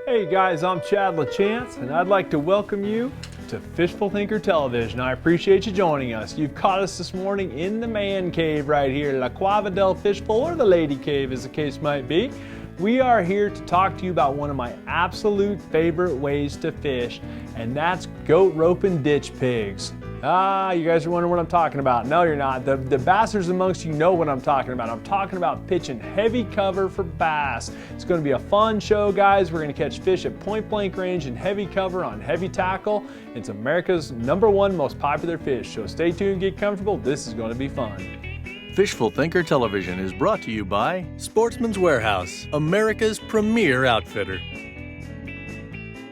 Hey guys, I'm Chad LaChance, and I'd like to welcome you to Fishful Thinker Television. I appreciate you joining us. You've caught us this morning in the man cave right here, La Cuava del Fishful, or the lady cave as the case might be. We are here to talk to you about one of my absolute favorite ways to fish, and that's goat roping ditch pigs. You guys are wondering what I'm talking about. No, you're not. The bassers amongst you know what I'm talking about. I'm talking about pitching heavy cover for bass. It's going to be a fun show, guys. We're going to catch fish at point blank range in heavy cover on heavy tackle. It's America's #1 most popular fish, so stay tuned, get comfortable. This is going to be fun. Fishful Thinker Television is brought to you by Sportsman's Warehouse, America's premier outfitter.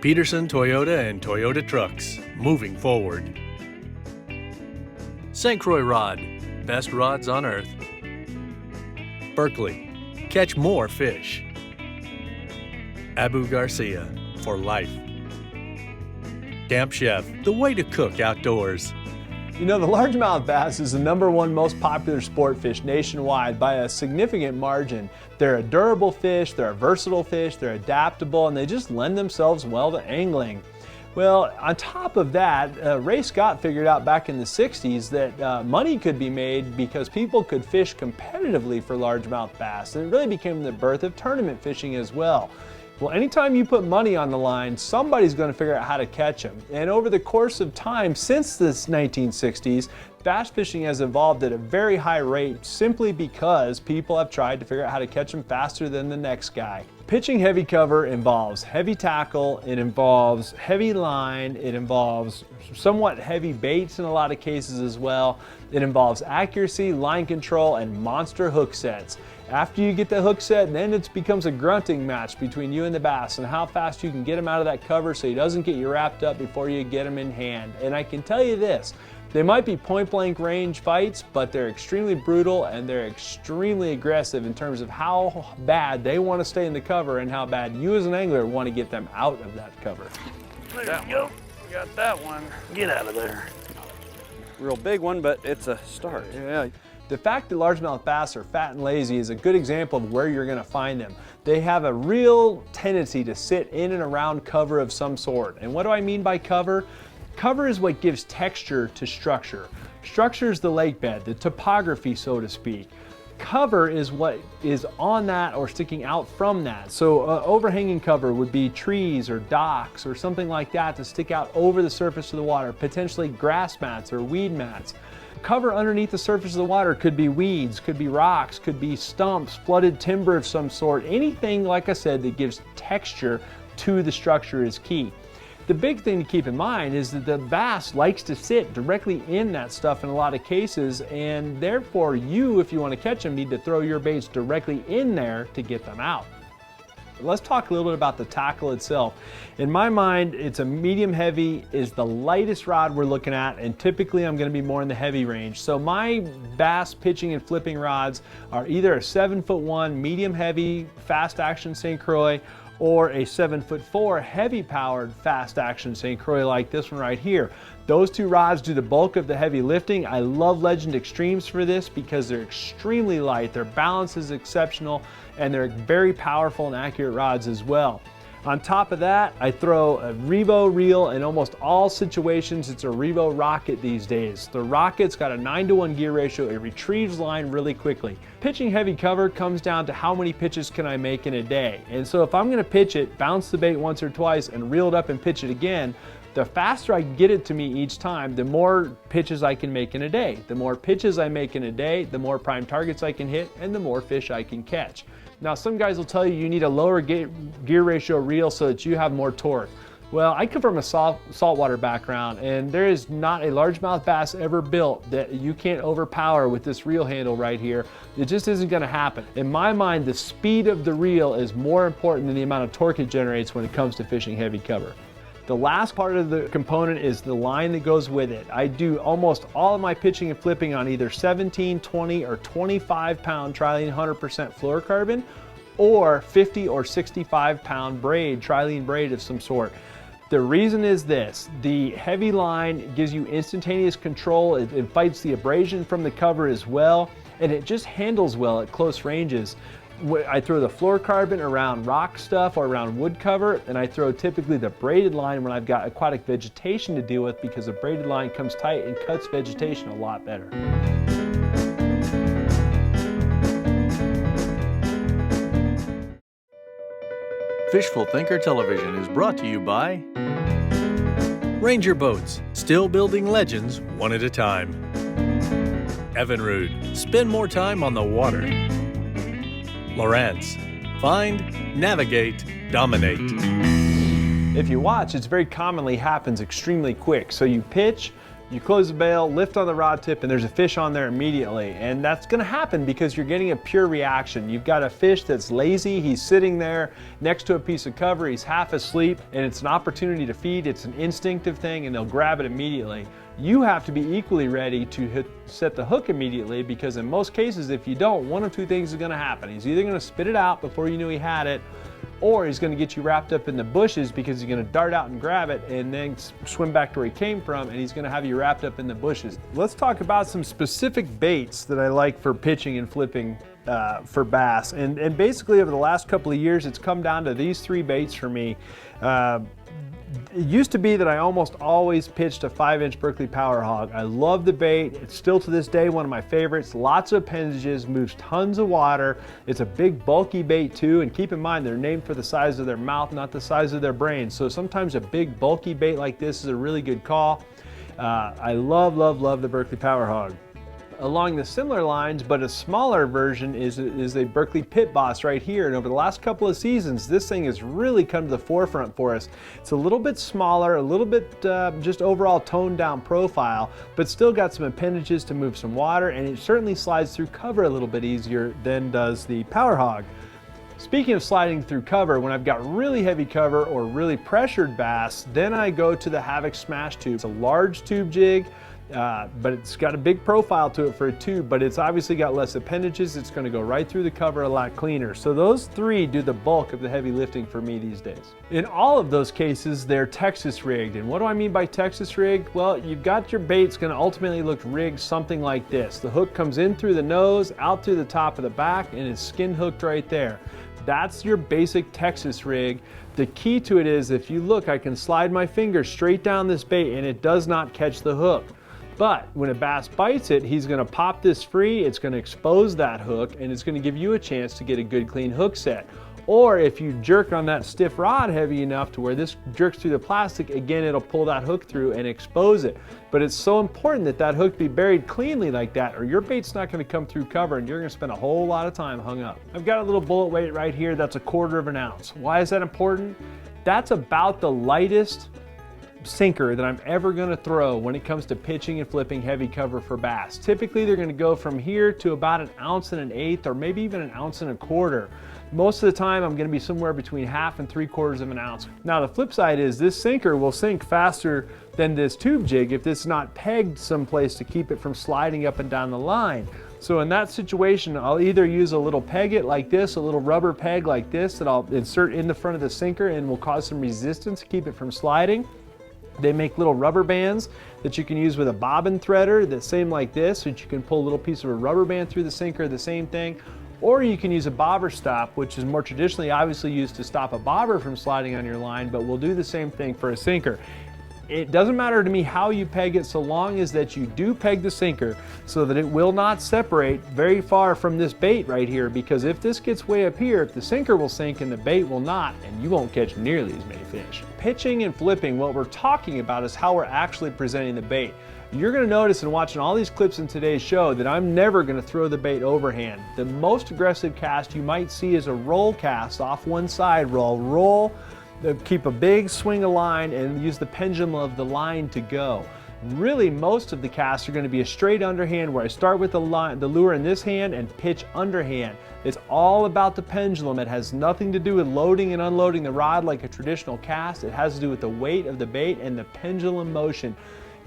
Peterson Toyota and Toyota Trucks, moving forward. St. Croix Rod, best rods on earth. Berkeley, catch more fish. Abu Garcia, for life. Camp Chef, the way to cook outdoors. You know, the largemouth bass is the #1 most popular sport fish nationwide by a significant margin. They're a durable fish, they're a versatile fish, they're adaptable, and they just lend themselves well to angling. Well, on top of that, Ray Scott figured out back in the 60s that money could be made because people could fish competitively for largemouth bass, and it really became the birth of tournament fishing as well. Well, anytime you put money on the line, somebody's going to figure out how to catch them. And over the course of time, since the 1960s, bass fishing has evolved at a very high rate simply because people have tried to figure out how to catch them faster than the next guy. Pitching heavy cover involves heavy tackle, it involves heavy line, it involves somewhat heavy baits in a lot of cases as well. It involves accuracy, line control, and monster hook sets. After you get the hook set, then it becomes a grunting match between you and the bass and how fast you can get him out of that cover so he doesn't get you wrapped up before you get him in hand. And I can tell you this, they might be point blank range fights, but they're extremely brutal and they're extremely aggressive in terms of how bad they want to stay in the cover and how bad you as an angler want to get them out of that cover. There you go. Got that one. Get out of there. Real big one, but it's a start. Yeah. The fact that largemouth bass are fat and lazy is a good example of where you're going to find them. They have a real tendency to sit in and around cover of some sort. And what do I mean by cover? Cover is what gives texture to structure. Structure is the lake bed, the topography, so to speak. Cover is what is on that or sticking out from that. So overhanging cover would be trees or docks or something like that to stick out over the surface of the water, potentially grass mats or weed mats. Cover underneath the surface of the water could be weeds, could be rocks, could be stumps, flooded timber of some sort. Anything, like I said, that gives texture to the structure is key. The big thing to keep in mind is that the bass likes to sit directly in that stuff in a lot of cases, and therefore you, if you want to catch them, need to throw your baits directly in there to get them out. Let's talk a little bit about the tackle itself. In my mind, it's a medium heavy is the lightest rod we're looking at, and typically I'm going to be more in the heavy range. So my bass pitching and flipping rods are either a 7'1" medium heavy fast action St. Croix or a 7'4" heavy powered fast action St. Croix like this one right here. Those two rods do the bulk of the heavy lifting. I love Legend Extremes for this because they're extremely light, their balance is exceptional, and they're very powerful and accurate rods as well. On top of that, I throw a Revo reel in almost all situations. It's a Revo Rocket these days. The Rocket's got a 9-to-1 gear ratio. It retrieves line really quickly. Pitching heavy cover comes down to how many pitches can I make in a day. And so if I'm gonna pitch it, bounce the bait once or twice and reel it up and pitch it again, the faster I get it to me each time, the more pitches I can make in a day. The more pitches I make in a day, the more prime targets I can hit and the more fish I can catch. Now, some guys will tell you you need a lower gear ratio reel so that you have more torque. Well, I come from a saltwater background, and there is not a largemouth bass ever built that you can't overpower with this reel handle right here. It just isn't going to happen. In my mind, the speed of the reel is more important than the amount of torque it generates when it comes to fishing heavy cover. The last part of the component is the line that goes with it. I do almost all of my pitching and flipping on either 17, 20, or 25-pound Trilene 100% fluorocarbon or 50 or 65-pound braid, Trilene braid of some sort. The reason is this: the heavy line gives you instantaneous control. It fights the abrasion from the cover as well, and it just handles well at close ranges. I throw the fluorocarbon around rock stuff or around wood cover, and I throw typically the braided line when I've got aquatic vegetation to deal with, because the braided line comes tight and cuts vegetation a lot better. Fishful Thinker Television is brought to you by Ranger Boats, still building legends one at a time. Evinrude, spend more time on the water. Lawrence, find, navigate, dominate. If you watch, it very commonly happens extremely quick. So you pitch, you close the bail, lift on the rod tip, and there's a fish on there immediately. And that's gonna happen because you're getting a pure reaction. You've got a fish that's lazy, he's sitting there next to a piece of cover, he's half asleep, and it's an opportunity to feed, it's an instinctive thing, and they'll grab it immediately. You have to be equally ready to set the hook immediately, because in most cases, if you don't, one of two things is gonna happen. He's either gonna spit it out before you knew he had it, or he's gonna get you wrapped up in the bushes because he's gonna dart out and grab it and then swim back to where he came from, and he's gonna have you wrapped up in the bushes. Let's talk about some specific baits that I like for pitching and flipping for bass. And basically over the last couple of years, it's come down to these three baits for me. It used to be that I almost always pitched a 5-inch Berkley Power Hog. I love the bait. It's still to this day one of my favorites. Lots of appendages, moves tons of water. It's a big bulky bait too, and keep in mind they're named for the size of their mouth, not the size of their brain. So sometimes a big bulky bait like this is a really good call. I love the Berkley Power Hog. Along the similar lines, but a smaller version, is a Berkley Pit Boss right here. And over the last couple of seasons, this thing has really come to the forefront for us. It's a little bit smaller, a little bit just overall toned down profile, but still got some appendages to move some water, and it certainly slides through cover a little bit easier than does the Power Hog. Speaking of sliding through cover, when I've got really heavy cover or really pressured bass, then I go to the Havoc Smash Tube. It's a large tube jig, but it's got a big profile to it for a tube, but it's obviously got less appendages. It's going to go right through the cover a lot cleaner. So those three do the bulk of the heavy lifting for me these days. In all of those cases, they're Texas rigged. And what do I mean by Texas rigged? Well, you've got your bait's going to ultimately look rigged something like this. The hook comes in through the nose, out through the top of the back, and is skin hooked right there. That's your basic Texas rig. The key to it is, if you look, I can slide my finger straight down this bait and it does not catch the hook. But when a bass bites it, he's gonna pop this free, it's gonna expose that hook, and it's gonna give you a chance to get a good clean hook set. Or if you jerk on that stiff rod heavy enough to where this jerks through the plastic, again, it'll pull that hook through and expose it. But it's so important that that hook be buried cleanly like that, or your bait's not gonna come through cover and you're gonna spend a whole lot of time hung up. I've got a little bullet weight right here that's 1/4 ounce. Why is that important? That's about the lightest sinker that I'm ever going to throw when it comes to pitching and flipping heavy cover for bass. Typically they're going to go from here to about 1 1/8 ounces or maybe even 1 1/4 ounces. Most of the time I'm going to be somewhere between 1/2 and 3/4 ounce. Now the flip side is this sinker will sink faster than this tube jig if it's not pegged someplace to keep it from sliding up and down the line. So in that situation, I'll either use a little pegget like this, a little rubber peg like this that I'll insert in the front of the sinker and will cause some resistance to keep it from sliding. They make little rubber bands that you can use with a bobbin threader, the same like this, so that you can pull a little piece of a rubber band through the sinker, the same thing. Or you can use a bobber stop, which is more traditionally obviously used to stop a bobber from sliding on your line, but will do the same thing for a sinker. It doesn't matter to me how you peg it, so long as that you do peg the sinker so that it will not separate very far from this bait right here, because if this gets way up here, the sinker will sink and the bait will not, and you won't catch nearly as many fish. Pitching and flipping, what we're talking about is how we're actually presenting the bait. You're going to notice in watching all these clips in today's show that I'm never going to throw the bait overhand. The most aggressive cast you might see is a roll cast off one side. Roll, keep a big swing of line and use the pendulum of the line to go. Really, most of the casts are going to be a straight underhand where I start with the lure in this hand and pitch underhand. It's all about the pendulum. It has nothing to do with loading and unloading the rod like a traditional cast. It has to do with the weight of the bait and the pendulum motion.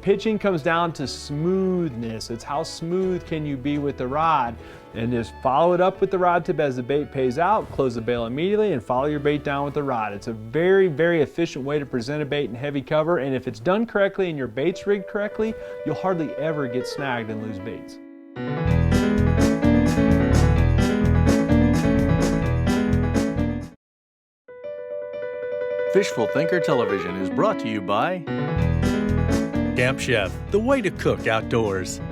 Pitching comes down to smoothness. It's how smooth can you be with the rod, and just follow it up with the rod tip as the bait pays out, close the bail immediately, and follow your bait down with the rod. It's a very, very efficient way to present a bait in heavy cover, and if it's done correctly and your bait's rigged correctly, you'll hardly ever get snagged and lose baits. Fishful Thinker Television is brought to you by Camp Chef, the way to cook outdoors.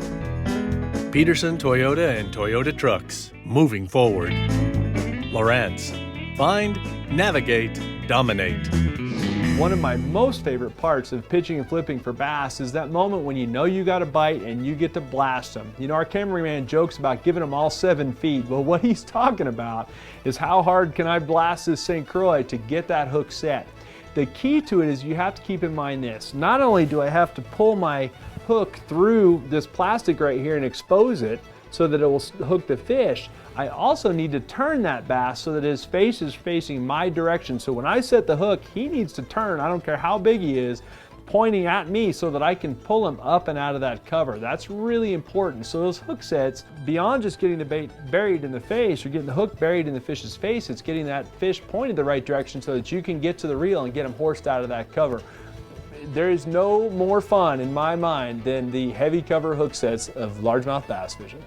Peterson Toyota and Toyota Trucks, moving forward. Lowrance, find, navigate, dominate. One of my most favorite parts of pitching and flipping for bass is that moment when you know you got a bite and you get to blast them. You know, our cameraman jokes about giving them all 7 feet. Well, what he's talking about is how hard can I blast this St. Croix to get that hook set. The key to it is you have to keep in mind this. Not only do I have to pull my hook through this plastic right here and expose it so that it will hook the fish, I also need to turn that bass so that his face is facing my direction. So when I set the hook, he needs to turn, I don't care how big he is, pointing at me so that I can pull him up and out of that cover. That's really important. So those hook sets, beyond just getting the bait buried in the face or getting the hook buried in the fish's face, it's getting that fish pointed the right direction so that you can get to the reel and get him horsed out of that cover. There is no more fun in my mind than the heavy cover hook sets of largemouth bass fishing.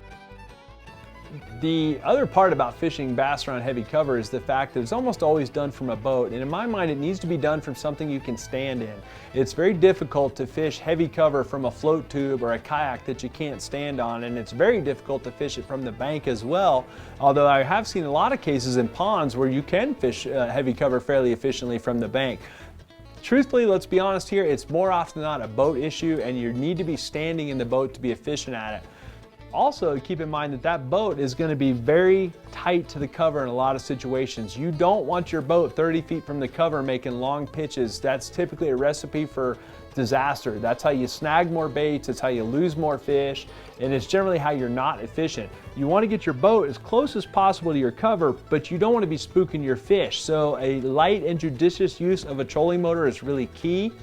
The other part about fishing bass around heavy cover is the fact that it's almost always done from a boat, and in my mind it needs to be done from something you can stand in. It's very difficult to fish heavy cover from a float tube or a kayak that you can't stand on, and it's very difficult to fish it from the bank as well, although I have seen a lot of cases in ponds where you can fish heavy cover fairly efficiently from the bank. Truthfully, let's be honest here, it's more often than not a boat issue, and you need to be standing in the boat to be efficient at it. Also, keep in mind that that boat is going to be very tight to the cover in a lot of situations. You don't want your boat 30 feet from the cover making long pitches. That's typically a recipe for disaster. That's how you snag more baits, it's how you lose more fish, and it's generally how you're not efficient. You want to get your boat as close as possible to your cover, but you don't want to be spooking your fish. So a light and judicious use of a trolling motor is really key.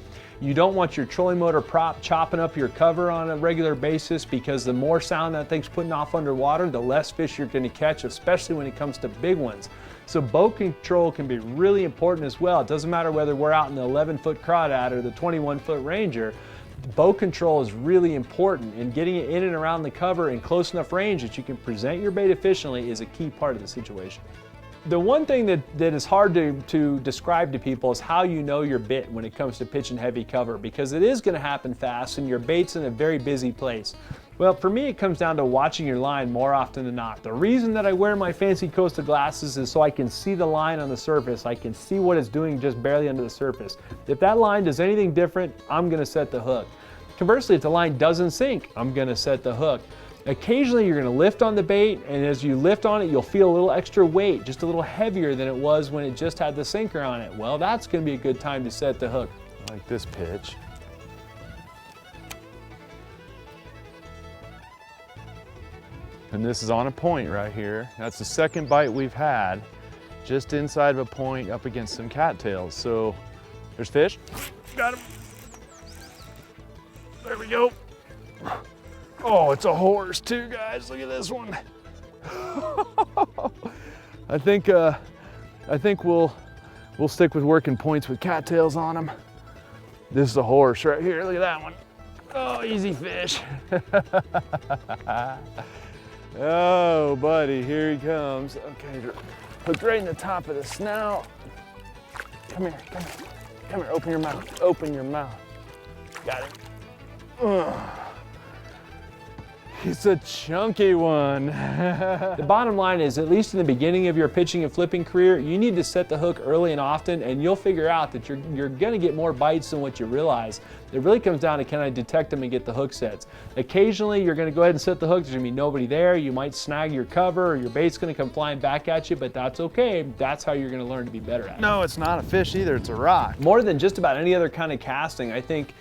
You don't want your trolling motor prop chopping up your cover on a regular basis, because the more sound that thing's putting off underwater, the less fish you're going to catch, especially when it comes to big ones. So boat control can be really important as well. It doesn't matter whether we're out in the 11-foot crawdad or the 21-foot Ranger. Boat control is really important, and getting it in and around the cover in close enough range that you can present your bait efficiently is a key part of the situation. The one thing that is hard to describe to people is how you know your bit when it comes to pitching heavy cover, because it is going to happen fast and your bait's in a very busy place. Well, for me, it comes down to watching your line more often than not. The reason that I wear my fancy Costa glasses is so I can see the line on the surface. I can see what it's doing just barely under the surface. If that line does anything different, I'm going to set the hook. Conversely, if the line doesn't sink, I'm going to set the hook. Occasionally you're going to lift on the bait, and as you lift on it, you'll feel a little extra weight, just a little heavier than it was when it just had the sinker on it. Well, that's going to be a good time to set the hook. Like this pitch. And this is on a point right here. That's the second bite we've had, just inside of a point up against some cattails. So there's fish. Got him. There we go. Oh, it's a horse too, guys. Look at this one. I think we'll stick with working points with cattails on them. This is a horse right here. Look at that one. Oh, easy fish. Oh, buddy, here he comes. Okay, hooked right in the top of the snout. Come here, come here. Come here, open your mouth. Open your mouth. Got it. Ugh. It's a chunky one. The bottom line is, at least in the beginning of your pitching and flipping career, you need to set the hook early and often, and you'll figure out that you're gonna get more bites than what you realize. It really comes down to, can I detect them and get the hook sets? Occasionally, you're gonna go ahead and set the hook. There's gonna be nobody there. You might snag your cover, or your bait's gonna come flying back at you, but that's okay. That's how you're gonna learn to be better at it. No, it's not a fish either, it's a rock. More than just about any other kind of casting, I think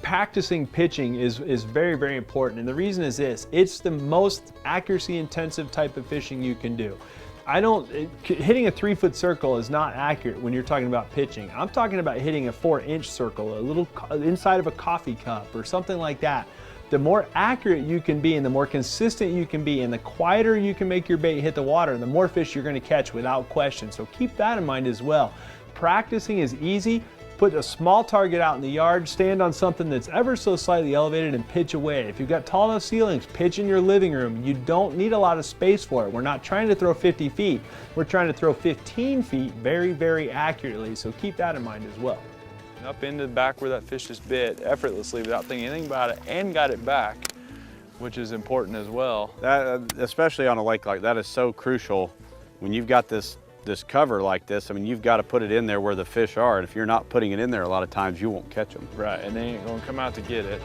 practicing pitching is very, very important. And the reason is this: it's the most accuracy intensive type of fishing you can do. Hitting a 3-foot circle is not accurate when you're talking about pitching. I'm talking about hitting a 4-inch circle, a little inside of a coffee cup or something like that. The more accurate you can be and the more consistent you can be and the quieter you can make your bait hit the water, the more fish you're going to catch without question. So keep that in mind as well. Practicing is easy. Put a small target out in the yard, stand on something that's ever so slightly elevated and pitch away. If you've got tall enough ceilings, pitch in your living room. You don't need a lot of space for it. We're not trying to throw 50 feet. We're trying to throw 15 feet very, very accurately, so keep that in mind as well. Up into the back where that fish just bit effortlessly without thinking anything about it, and got it back, which is important as well. That, especially on a lake like that, is so crucial. When you've got this cover like this, I mean, you've got to put it in there where the fish are, and if you're not putting it in there, a lot of times you won't catch them. Right, and they ain't gonna come out to get it.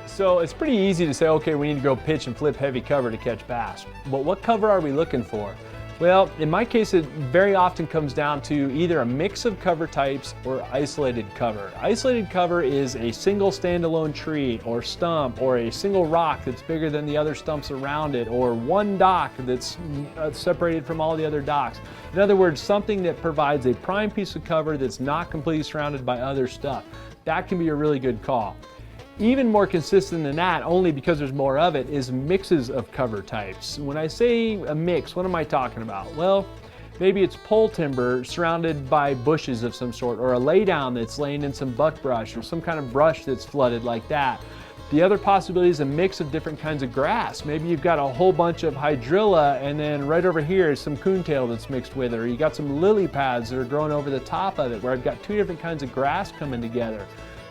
So it's pretty easy to say, okay, we need to go pitch and flip heavy cover to catch bass. But what cover are we looking for? Well, in my case, it very often comes down to either a mix of cover types or isolated cover. Isolated cover is a single standalone tree or stump, or a single rock that's bigger than the other stumps around it, or one dock that's separated from all the other docks. In other words, something that provides a prime piece of cover that's not completely surrounded by other stuff. That can be a really good call. Even more consistent than that, only because there's more of it, is mixes of cover types. When I say a mix, what am I talking about? Well, maybe it's pole timber surrounded by bushes of some sort, or a laydown that's laying in some buckbrush, or some kind of brush that's flooded like that. The other possibility is a mix of different kinds of grass. Maybe you've got a whole bunch of hydrilla, and then right over here is some coontail that's mixed with it, or you got some lily pads that are growing over the top of it, where I've got two different kinds of grass coming together.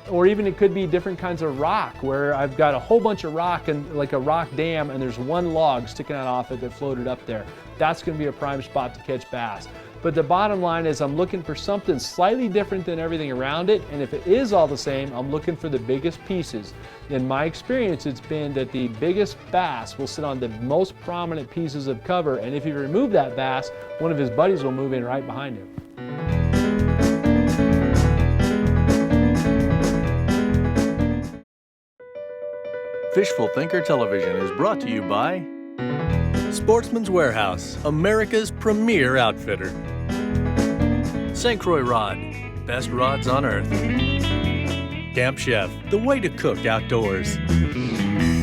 Or even it could be different kinds of rock, where I've got a whole bunch of rock and like a rock dam, and there's one log sticking out off it that floated up there. That's going to be a prime spot to catch bass. But the bottom line is I'm looking for something slightly different than everything around it, and if it is all the same, I'm looking for the biggest pieces. In my experience, it's been that the biggest bass will sit on the most prominent pieces of cover, and if you remove that bass, one of his buddies will move in right behind him. Fishful Thinker Television is brought to you by Sportsman's Warehouse, America's premier outfitter. St. Croix Rod, best rods on earth. Camp Chef, the way to cook outdoors.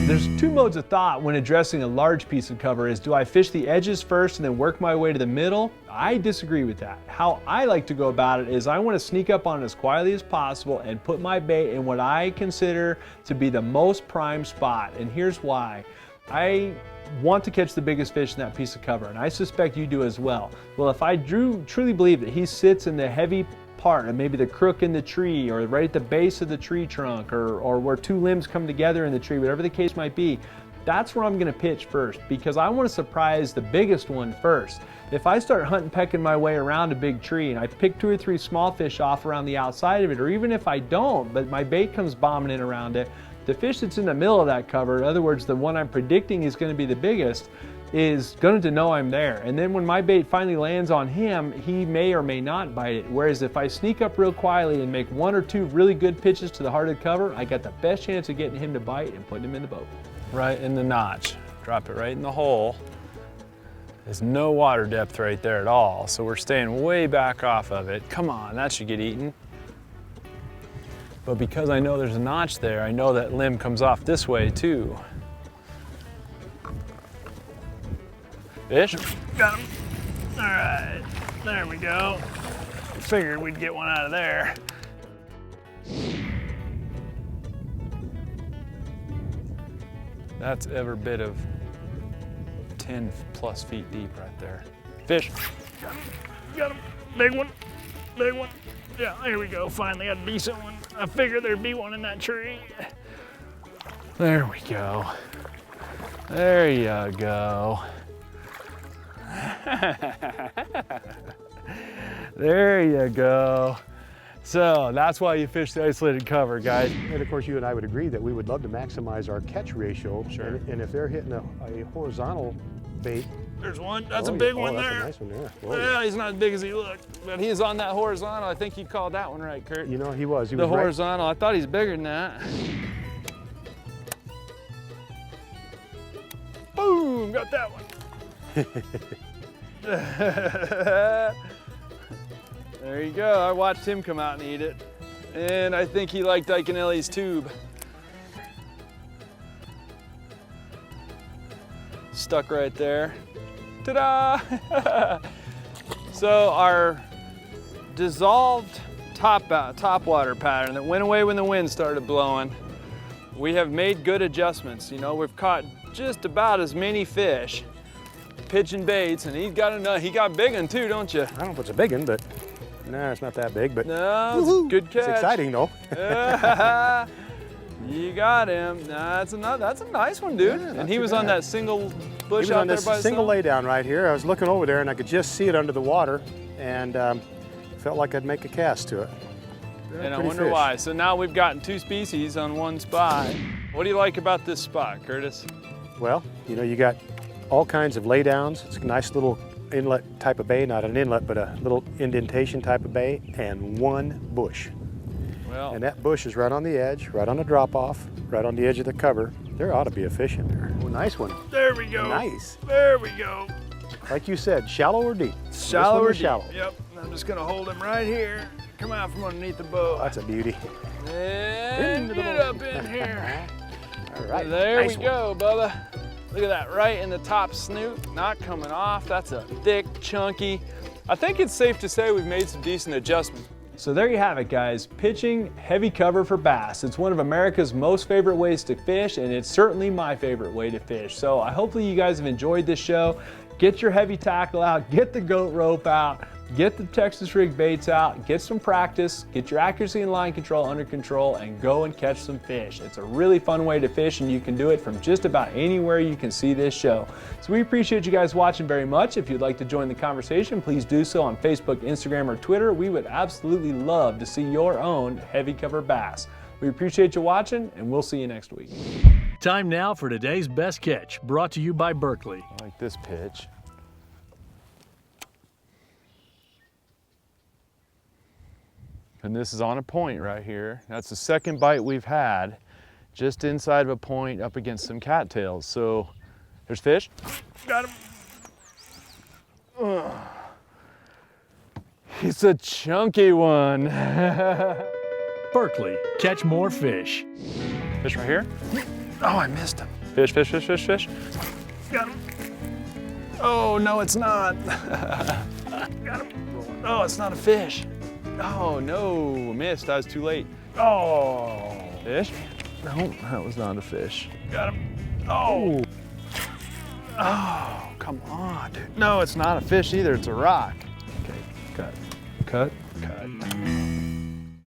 There's two modes of thought when addressing a large piece of cover. Is do I fish the edges first and then work my way to the middle? I disagree with that. How I like to go about it is I want to sneak up on it as quietly as possible and put my bait in what I consider to be the most prime spot. And here's why. I want to catch the biggest fish in that piece of cover, and I suspect you do as well. Well, if I truly believe that he sits in the heavy part, and maybe the crook in the tree, or right at the base of the tree trunk, or where two limbs come together in the tree, whatever the case might be, that's where I'm going to pitch first, because I want to surprise the biggest one first. If I start hunting, pecking my way around a big tree, and I pick 2 or 3 small fish off around the outside of it, or even if I don't, but my bait comes bombing in around it, the fish that's in the middle of that cover, in other words, the one I'm predicting is going to be the biggest, is going to know I'm there. And then when my bait finally lands on him, he may or may not bite it. Whereas if I sneak up real quietly and make 1 or 2 really good pitches to the heart of the cover, I got the best chance of getting him to bite and putting him in the boat. Right in the notch. Drop it right in the hole. There's no water depth right there at all, so we're staying way back off of it. Come on, that should get eaten. But because I know there's a notch there, I know that limb comes off this way too. Fish? Got him. All right, there we go. Figured we'd get one out of there. That's every bit of 10+ feet deep right there. Fish. Got him. Got him. Big one. Big one. Yeah, there we go. Finally got a decent one. I figured there'd be one in that tree. There we go. There you go. There you go. So that's why you fish the isolated cover, guys. And of course, you and I would agree that we would love to maximize our catch ratio. Sure. And if they're hitting a horizontal bait. There's one. That's a big one that's there. A nice one there. Whoa. Yeah, he's not as big as he looked, but he's on that horizontal. I think you called that one right, Kurt. You know, he was. The right. horizontal. I thought he's bigger than that. Boom! Got that one. There you go. I watched him come out and eat it, and I think he liked Iconelli's tube. Stuck right there. Ta-da! So our dissolved top water pattern that went away when the wind started blowing. We have made good adjustments. You know, we've caught just about as many fish pitching baits, and he got a big one too, don't you? I don't know if it's a big one, but no, it's not that big, but No, it's a good catch. it's exciting though. You got him. That's a nice one, dude. Yeah, and not he too was on bad. that single He bush was out on there this by single himself. laydown right here. I was looking over there and I could just see it under the water, and felt like I'd make a cast to it. And I Pretty wonder fish. why. So now we've gotten 2 species on one spot. What do you like about this spot, Curtis? Well, you know, you got all kinds of laydowns. It's a nice little inlet type of bay, not an inlet, but a little indentation type of bay, and one bush. Well, And that bush is right on the edge, right on the drop off, right on the edge of the cover. There ought to be a fish in there. Oh, nice one. there we go. Nice. There we go. Like you said, shallow or deep? Shallow This one or is shallow. deep? Yep. I'm just gonna hold him right here. Come out from underneath the boat. That's a beauty. And Into the get boat. up in here. All right. There nice we one. go, Bubba. Look at that, right in the top snoot, not coming off. That's a thick, chunky. I think it's safe to say we've made some decent adjustments. So there you have it, guys. Pitching heavy cover for bass. It's one of America's most favorite ways to fish, and it's certainly my favorite way to fish. So hopefully you guys have enjoyed this show. Get your heavy tackle out, get the goat rope out, get the Texas rig baits out, get some practice, get your accuracy and line control under control, and go and catch some fish. It's a really fun way to fish, and you can do it from just about anywhere you can see this show. So we appreciate you guys watching very much. If you'd like to join the conversation, please do so on Facebook, Instagram, or Twitter. We would absolutely love to see your own heavy cover bass. We appreciate you watching, and we'll see you next week. Time now for today's best catch, brought to you by Berkeley. I like this pitch. And this is on a point right here. That's the second bite we've had, just inside of a point up against some cattails. So there's fish. Got him. Ugh. He's a chunky one. Berkeley, catch more fish. Fish right here. Oh, I missed him. Fish, fish, fish, fish, fish. Got him. Oh, no, it's not. Got him. Oh, it's not a fish. Oh, no, missed. I was too late. Oh, fish? No, that was not a fish. Got him. Oh. Oh, come on, dude. No, it's not a fish either. It's a rock. Okay, cut, cut, cut.